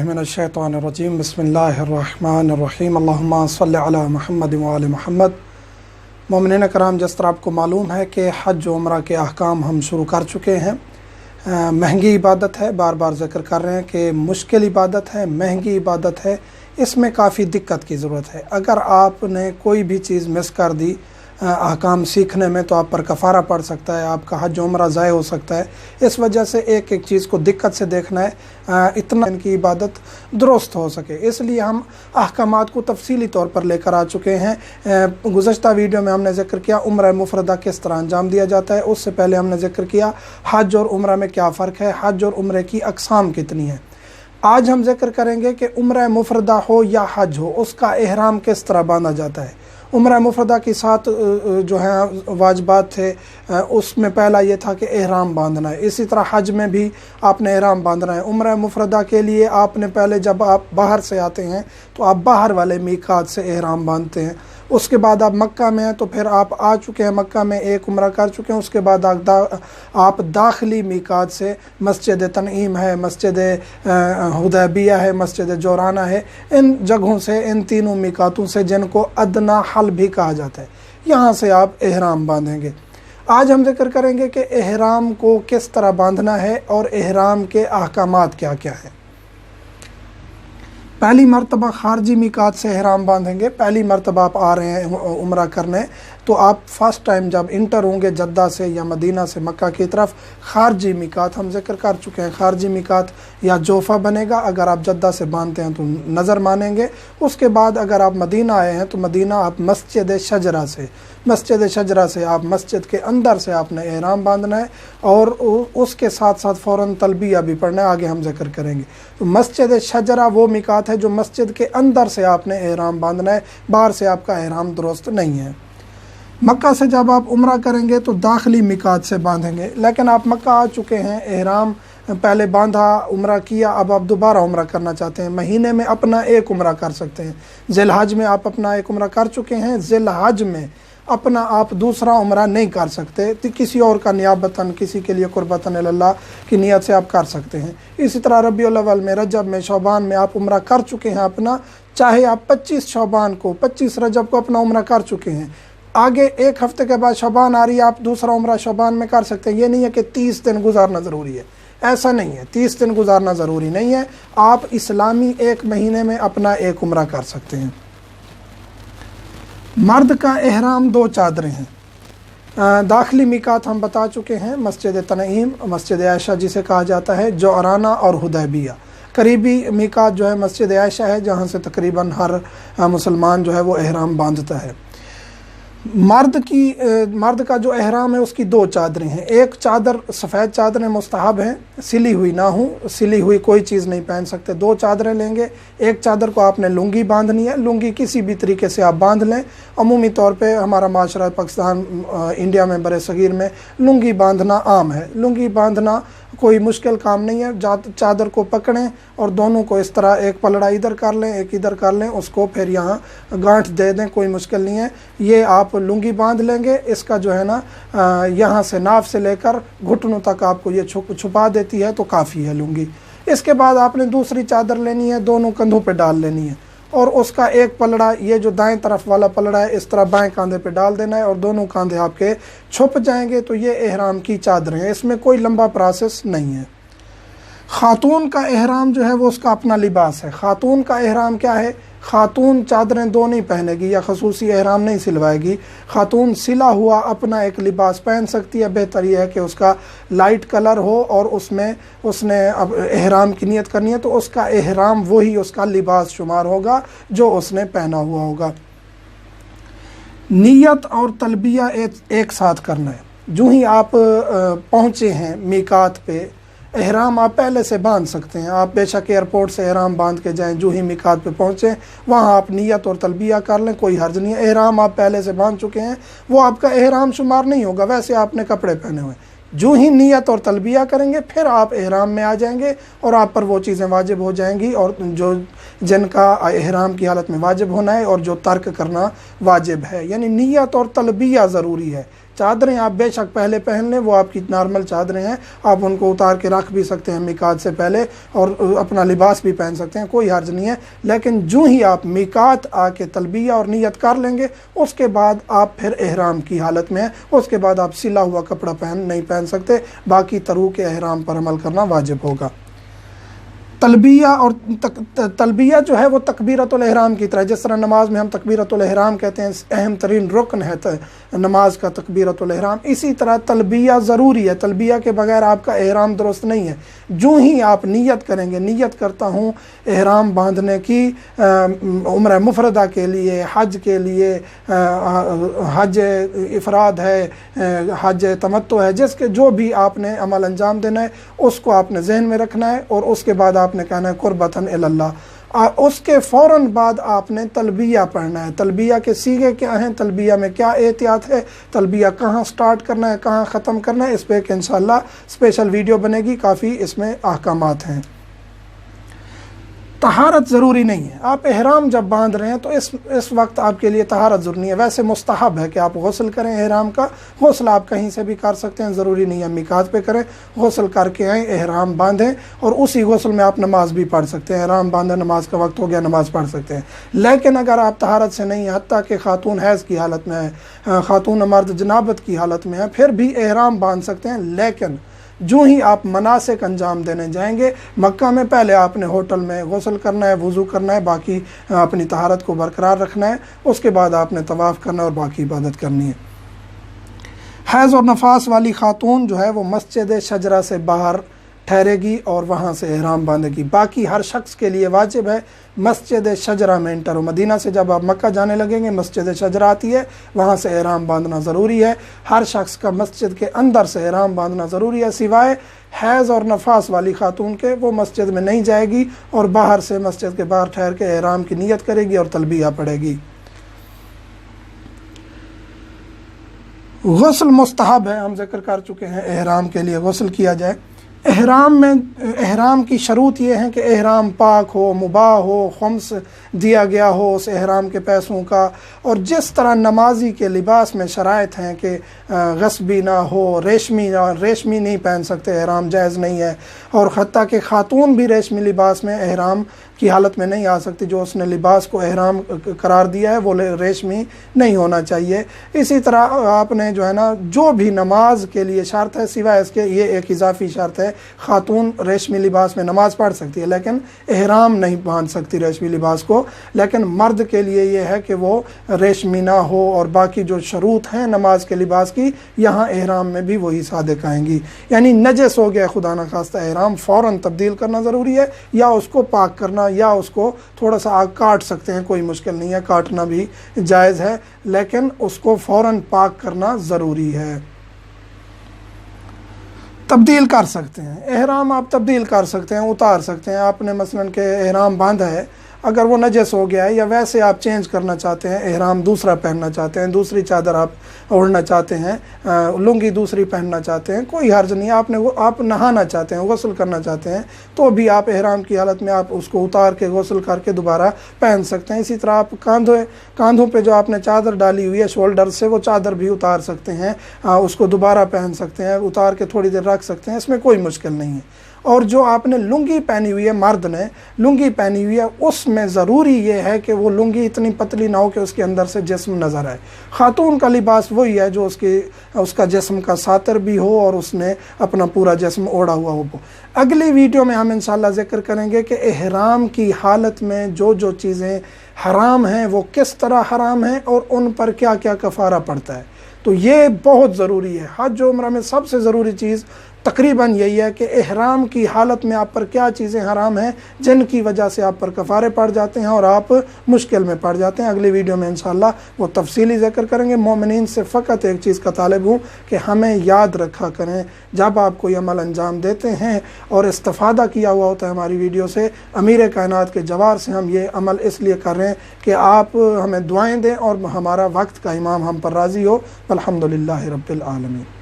बिस्मिल्लाहि मिनश्शैतानिर्रजीम बिस्मिल्लाहिर्रहमानिर्रहीम अल्लाहुम्मा सल्लि अला मुहम्मद व आले मुहम्मद। मोमिनीन कराम, जिस तरह आपको मालूम है कि हज व उम्रा के अहकाम हम शुरू कर चुके हैं। महंगी इबादत है, बार बार ज़िक्र कर रहे हैं कि मुश्किल इबादत है, महंगी इबादत है, इसमें काफ़ी दिक्कत की ज़रूरत है। अगर आपने कोई भी चीज़ मिस कर दी अहकाम सीखने में तो आप पर कफ़ारा पड़ सकता है, आपका हज उम्रा ज़ाय हो सकता है। इस वजह से एक एक चीज़ को दिक्कत से देखना है, इतना इनकी इबादत दुरुस्त हो सके। इसलिए हम अहकामात को तफसीली तौर पर लेकर आ चुके हैं। गुज़श्ता वीडियो में हमने ज़िक्र किया उम्रा मुफ़रदा किस तरह अंजाम दिया जाता है। उससे पहले हमने ज़िक्र किया हज और उम्रा में क्या फ़र्क है, हज और उम्रे की अक़साम कितनी है। आज हम जिक्र करेंगे कि उम्रा मुफ़रदा हो या हज हो, उसका एहराम किस तरह बांधा जाता है। उम्रा मुफ़रदा के साथ जो है वाजिबात थे, उसमें पहला ये था कि एहराम बांधना है। इसी तरह हज में भी आपने एहराम बांधना है। उम्रा मुफ़रदा के लिए आपने पहले जब आप बाहर से आते हैं तो आप बाहर वाले मीकात से एहराम बांधते हैं। उसके बाद आप मक्का में हैं तो फिर आप आ चुके हैं, मक्का में एक उम्रा कर चुके हैं। उसके बाद आप दाखिली मीकात से मस्जिद तनईम है, मस्जिद हुदैबिया है, मस्जिद जोराना है, इन जगहों से, इन तीनों मीकातों से जिनको अदना हल भी कहा जाता है, यहाँ से आप एहराम बांधेंगे। आज हम जिक्र करेंगे कि एहराम को किस तरह बांधना है और एहराम के अहकामात क्या क्या हैं। पहली मरतबा खारजी मीकात से एहराम बांधेंगे। पहली मरतबा आप आ रहे हैं उम्रा करने तो आप फ़र्स्ट टाइम जब इंटर होंगे जद्दा से या मदीना से मक्का की तरफ, खारजी मीकात हम जिक्र कर चुके हैं। खारजी मीकात या जोफ़ा बनेगा, अगर आप जद्दा से बांधते हैं तो नज़र मानेंगे। उसके बाद अगर आप मदीना आए हैं तो मदीना आप मस्जिद शजरा से आप मस्जिद के अंदर से आपने एहराम बांधना है और उसके साथ साथ फ़ौरन तलबिया भी पढ़ना है, आगे हम जिक्र करेंगे। तो मस्जिद शजरा वो मीकात है जो मस्जिद के अंदर से आपने एहराम बांधना है, बाहर से आपका एहराम दुरुस्त नहीं है। मक्का से जब आप उम्रा करेंगे तो दाखिली मीकात से बांधेंगे, लेकिन आप मक्का आ चुके हैं, एहराम पहले बांधा, उम्रा किया, अब आप दोबारा उम्रा करना चाहते हैं, महीने में अपना एक उम्रा कर सकते हैं। ज़िलहज में आप अपना एक उम्रा कर चुके हैं, ज़िलहज में अपना आप दूसरा उम्रा नहीं कर सकते, तो किसी और का नियाबतन, किसी के लिए कुर्बतन अल्लाह की नीयत से आप कर सकते हैं। इसी तरह रबीउल अव्वल में, रजब में, शौबान में आप उम्रा कर चुके हैं अपना, चाहे आप 25 शौबान को, 25 रजब को अपना उम्रा कर चुके हैं, आगे एक हफ्ते के बाद शौबान आ रही है, आप दूसरा उम्रा शौबान में कर सकते हैं। ये नहीं है कि 30 दिन गुजारना ज़रूरी है, ऐसा नहीं है, 30 दिन गुजारना ज़रूरी नहीं है। आप इस्लामी एक महीने में अपना एक उम्रा कर सकते हैं। मर्द का एहराम 2 चादरें हैं। दाखिली मीकात हम बता चुके हैं, मस्जिद तनईम, मस्जिद आयशा जिसे कहा जाता है, जोराना और हुदैबिया। करीबी मीकात जो है मस्जिद आयशा है, जहाँ से तकरीबन हर मुसलमान जो है वो एहराम बांधता है। मर्द का जो एहराम है उसकी 2 चादरें हैं। एक चादर, सफ़ेद चादरें मुस्तहब हैं, सिली हुई ना हो, सिली हुई कोई चीज़ नहीं पहन सकते। 2 चादरें लेंगे। एक चादर को आपने लुंगी बांधनी है, लुंगी किसी भी तरीके से आप बांध लें। अमूमी तौर पे हमारा माशरा पाकिस्तान, इंडिया में, बर सगीर में लुंगी बांधना आम है। लुंगी बांधना कोई मुश्किल काम नहीं है। चादर को पकड़ें और दोनों को इस तरह, एक पलड़ा इधर कर लें, एक इधर कर लें, उसको फिर यहाँ गांठ दे दें, कोई मुश्किल नहीं है। ये आप लुंगी बांध लेंगे। इसका जो है ना यहाँ से नाफ से लेकर घुटनों तक आपको ये छुपा देती है, तो काफ़ी है लुंगी। इसके बाद आपने दूसरी चादर लेनी है, दोनों कंधों पे डाल लेनी है और उसका एक पलड़ा, ये जो दाएं तरफ वाला पलड़ा है, इस तरह बाएं कांधे पे डाल देना है और दोनों कांधे आपके छुप जाएंगे। तो ये एहराम की चादरें हैं, इसमें कोई लंबा प्रोसेस नहीं है। ख़ातून का एहराम जो है वो उसका अपना लिबास है। ख़ातून का एहराम क्या है? ख़ातून चादरें 2 नहीं पहनेगी या खसूसी एहराम नहीं सिलवाएगी। ख़ातून सिला हुआ अपना एक लिबास पहन सकती है। बेहतर यह है कि उसका लाइट कलर हो और उसमें उसने अब एहराम की नियत करनी है तो उसका एहराम वही उसका लिबास शुमार होगा जो उसने पहना हुआ होगा। नियत और तलबिया एक साथ करना है। जो ही आप पहुँचे हैं मीकात पे, एहराम आप पहले से बांध सकते हैं। आप बेशक एयरपोर्ट से एहराम बांध के जाएं, जो ही मीकात पे पहुँचें वहाँ आप नियत और तलबिया कर लें, कोई हर्ज नहीं है। एहराम आप पहले से बांध चुके हैं, वो आपका एहराम शुमार नहीं होगा, वैसे आपने कपड़े पहने हुए। जो ही नियत और तलबिया करेंगे फिर आप एहराम में आ जाएंगे और आप पर वो चीज़ें वाजिब हो जाएंगी और जो जिनका एहराम की हालत में वाजिब होना है और जो तर्क करना वाजिब है। यानी नियत और तलबिया ज़रूरी है। چادریں آپ بے شک پہلے پہن لیں، وہ آپ کی نارمل چادریں ہیں، آپ ان کو اتار کے رکھ بھی سکتے ہیں میقات سے پہلے، اور اپنا لباس بھی پہن سکتے ہیں، کوئی حرج نہیں ہے۔ لیکن جو ہی آپ میقات آ کے تلبیہ اور نیت کر لیں گے، اس کے بعد آپ پھر احرام کی حالت میں ہیں، اس کے بعد آپ سلا ہوا کپڑا نہیں پہن سکتے، باقی طروق احرام پر عمل کرنا واجب ہوگا۔ تلبیہ اور تلبیہ جو ہے وہ تکبیرۃ الاحرام کی طرح، جس طرح نماز میں ہم تکبیرۃ الاحرام کہتے ہیں، اہم ترین رکن ہے نماز کا تکبیرۃ الاحرام، اسی طرح تلبیہ ضروری ہے، تلبیہ کے بغیر آپ کا احرام درست نہیں ہے۔ جو ہی آپ نیت کریں گے، نیت کرتا ہوں احرام باندھنے کی عمرہ مفردہ کے لیے، حج کے لیے، حج افراد ہے، حج تمتع ہے، جس کے جو بھی آپ نے عمل انجام دینا ہے اس کو آپ نے ذہن میں رکھنا ہے، اور اس کے بعد آپ نے کہنا ہے قربتاً الی اللہ۔ اس کے فوراً بعد آپ نے تلبیہ پڑھنا ہے۔ تلبیہ کے صیغے کیا ہیں، تلبیہ میں کیا احتیاط ہے، تلبیہ کہاں سٹارٹ کرنا ہے، کہاں ختم کرنا ہے، اس پہ ایک انشاءاللہ اسپیشل ویڈیو بنے گی، کافی اس میں احکامات ہیں۔ طہارت ضروری نہیں ہے، آپ احرام جب باندھ رہے ہیں تو اس وقت آپ کے لیے طہارت ضروری ہے۔ ویسے مستحب ہے کہ آپ غسل کریں احرام کا، غسل آپ کہیں سے بھی کر سکتے ہیں، ضروری نہیں ہے میقات پہ کریں، غسل کر کے آئیں، احرام باندھیں، اور اسی غسل میں آپ نماز بھی پڑھ سکتے ہیں، احرام باندھیں، نماز کا وقت ہو گیا، نماز پڑھ سکتے ہیں۔ لیکن اگر آپ طہارت سے نہیں ہیں، حتیٰ کہ خاتون حیض کی حالت میں ہے، خاتون مرد جنابت کی حالت میں ہے، پھر بھی احرام باندھ سکتے ہیں۔ لیکن جو ہی آپ مناسک انجام دینے جائیں گے مکہ میں، پہلے آپ نے ہوٹل میں غسل کرنا ہے، وضو کرنا ہے، باقی اپنی طہارت کو برقرار رکھنا ہے، اس کے بعد آپ نے طواف کرنا ہے اور باقی عبادت کرنی ہے۔ حیض اور نفاس والی خاتون جو ہے وہ مسجد شجرہ سے باہر ٹھہرے گی اور وہاں سے احرام باندھے گی۔ باقی ہر شخص کے لیے واجب ہے مسجد شجرہ میں انٹر ہو۔ مدینہ سے جب آپ مکہ جانے لگیں گے، مسجد شجرہ آتی ہے، وہاں سے احرام باندھنا ضروری ہے۔ ہر شخص کا مسجد کے اندر سے احرام باندھنا ضروری ہے، سوائے حیض اور نفاس والی خاتون کے، وہ مسجد میں نہیں جائے گی اور باہر سے مسجد کے باہر ٹھہر کے احرام کی نیت کرے گی اور تلبیہ پڑھے گی۔ غسل مستحب ہے، ہم ذکر کر چکے ہیں احرام کے لیے غسل کیا جائے۔ احرام کی شروط یہ ہیں کہ احرام پاک ہو، مباح ہو، خمس دیا گیا ہو اس احرام کے پیسوں کا، اور جس طرح نمازی کے لباس میں شرائط ہیں کہ غصبی نہ ہو، ریشمی نہیں پہن سکتے، احرام جائز نہیں ہے، اور حتیٰ کہ خاتون بھی ریشمی لباس میں احرام کی حالت میں نہیں آ سکتی، جو اس نے لباس کو احرام قرار دیا ہے وہ ریشمی نہیں ہونا چاہیے۔ اسی طرح آپ نے جو ہے نا، جو بھی نماز کے لیے شرط ہے، سوائے اس کے یہ ایک اضافی شرط ہے، خاتون ریشمی لباس میں نماز پڑھ سکتی ہے لیکن احرام نہیں باندھ سکتی ریشمی لباس کو، لیکن مرد کے لیے یہ ہے کہ وہ ریشمی نہ ہو، اور باقی جو شروط ہیں نماز کے لباس کی، یہاں احرام میں بھی وہی صادق آئیں گی۔ یعنی نجس ہو گیا خدا نخواستہ احرام، فوراً تبدیل کرنا ضروری ہے، یا اس کو پاک کرنا، یا اس کو تھوڑا سا کاٹ سکتے ہیں، کوئی مشکل نہیں ہے، کاٹنا بھی جائز ہے، لیکن اس کو فوراً پاک کرنا ضروری ہے۔ تبدیل کر سکتے ہیں احرام، آپ تبدیل کر سکتے ہیں، اتار سکتے ہیں۔ آپ نے مثلاً کہ احرام باندھا ہے، اگر وہ نجس ہو گیا ہے، یا ویسے آپ چینج کرنا چاہتے ہیں، احرام دوسرا پہننا چاہتے ہیں، دوسری چادر آپ اوڑھنا چاہتے ہیں، لنگی دوسری پہننا چاہتے ہیں، کوئی حرج نہیں۔ آپ نہانا چاہتے ہیں، غسل کرنا چاہتے ہیں، تو بھی آپ احرام کی حالت میں آپ اس کو اتار کے غسل کر کے دوبارہ پہن سکتے ہیں۔ اسی طرح آپ کاندھوں پہ جو آپ نے چادر ڈالی ہوئی ہے شولڈر سے، وہ چادر بھی اتار سکتے ہیں، اس کو دوبارہ پہن سکتے ہیں، اتار کے تھوڑی دیر رکھ سکتے ہیں، اس میں کوئی مشکل نہیں ہے۔ اور جو آپ نے لنگی پہنی ہوئی ہے، مرد نے لنگی پہنی ہوئی ہے، اس میں ضروری یہ ہے کہ وہ لنگی اتنی پتلی نہ ہو کہ اس کے اندر سے جسم نظر آئے۔ خاتون کا لباس وہی ہے جو اس کا جسم کا ساتر بھی ہو اور اس نے اپنا پورا جسم اوڑھا ہوا ہو۔ اگلی ویڈیو میں ہم انشاءاللہ ذکر کریں گے کہ احرام کی حالت میں جو چیزیں حرام ہیں وہ کس طرح حرام ہیں اور ان پر کیا کیا کفارہ پڑتا ہے۔ تو یہ بہت ضروری ہے۔ حج و عمرہ میں سب سے ضروری چیز تقریباً یہی ہے کہ احرام کی حالت میں آپ پر کیا چیزیں حرام ہیں جن کی وجہ سے آپ پر کفارے پڑ جاتے ہیں اور آپ مشکل میں پڑ جاتے ہیں۔ اگلی ویڈیو میں انشاءاللہ وہ تفصیلی ذکر کریں گے۔ مومنین سے فقط ایک چیز کا طالب ہوں کہ ہمیں یاد رکھا کریں جب آپ کوئی عمل انجام دیتے ہیں اور استفادہ کیا ہوا ہوتا ہے ہماری ویڈیو سے، امیر کائنات کے جوار سے ہم یہ عمل اس لیے کر رہے ہیں کہ آپ ہمیں دعائیں دیں اور ہمارا وقت کا امام ہم پر راضی ہو۔ الحمدللہ رب العالمین۔